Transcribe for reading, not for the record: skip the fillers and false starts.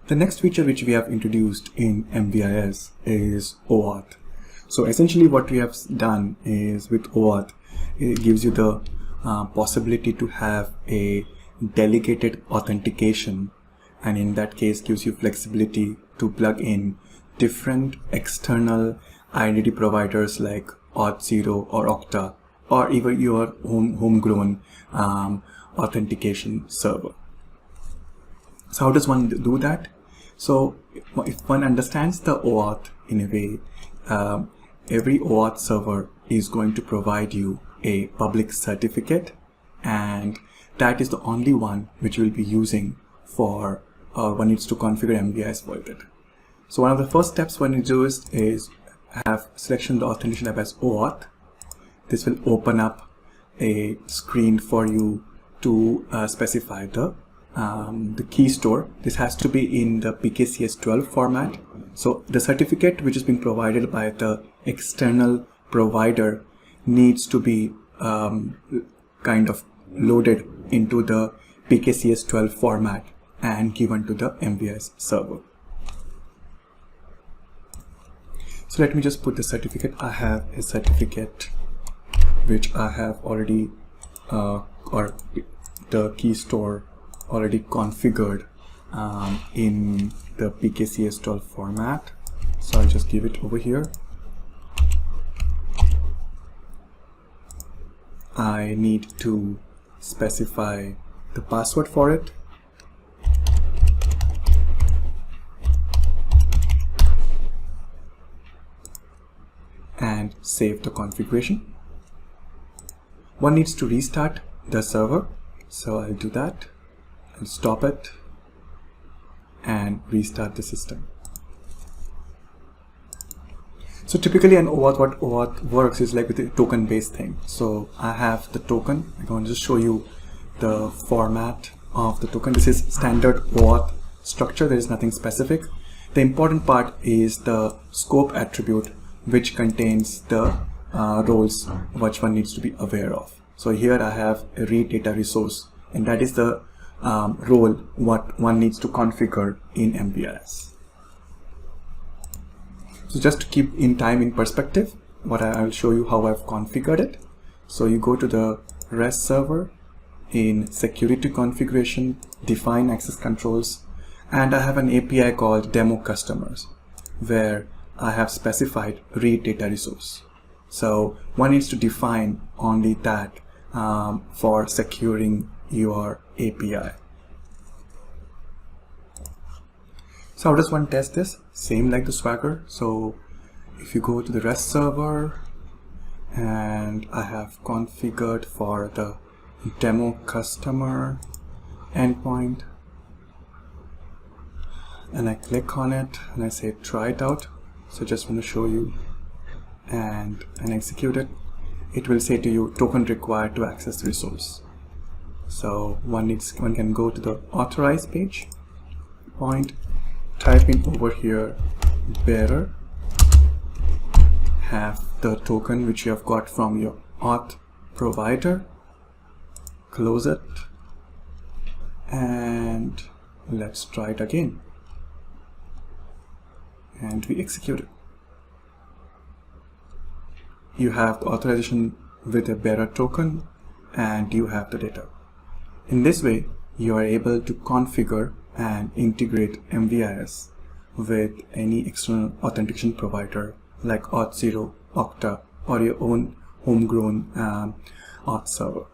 The next feature which we have introduced in MVIS is oAuth. So essentially what we have done is with oAuth, it gives you the possibility to have a delegated authentication, and in that case gives you flexibility to plug in different external identity providers like Auth0 or Okta, or even your homegrown authentication server. So how does one do that? So if one understands the oAuth in a way, every oAuth server is going to provide you a public certificate, and that is the only one which we'll be using for one needs to configure MVIS for it. So one of the first steps one needs to do is have selection the authentication tab as oAuth. This will open up a screen for you to specify the key store. This has to be in the PKCS12 format. So the certificate which is being provided by the external provider needs to be kind of loaded into the PKCS12 format and given to the MVIS server. So let me just put the certificate. I have a certificate which I have already or the key store already configured in the PKCS12 format. So I'll just give it over here. I need to specify the password for it. And save the configuration. One needs to restart the server, so I'll do that. I'll stop it and restart the system. So typically in oAuth, what oAuth works is like with a token based thing. So I have the token. I'm going to just show you the format of the token. This is standard oAuth structure. There is nothing specific. The important part is the scope attribute, which contains the roles which one needs to be aware of. So here I have a read data resource, and that is the role what one needs to configure in MVIS. So just to keep in time in perspective, I'll show you how I've configured it. So you go to the REST server, in security configuration, define access controls, and I have an API called demo customers where I have specified read data resource. So one needs to define only that for securing your API. So how does one test this? Same like the Swagger. So if you go to the REST server, and I have configured for the demo customer endpoint, and I click on it and I say try it out. So just want to show you, and execute it. It will say to you token required to access the resource. So one can go to the authorize page, type in over here bearer, have the token which you have got from your auth provider, close it, and let's try it again. And we execute it. You have the authorization with a bearer token, and you have the data. In this way, you are able to configure and integrate MVIS with any external authentication provider like Auth0, Okta, or your own homegrown auth server.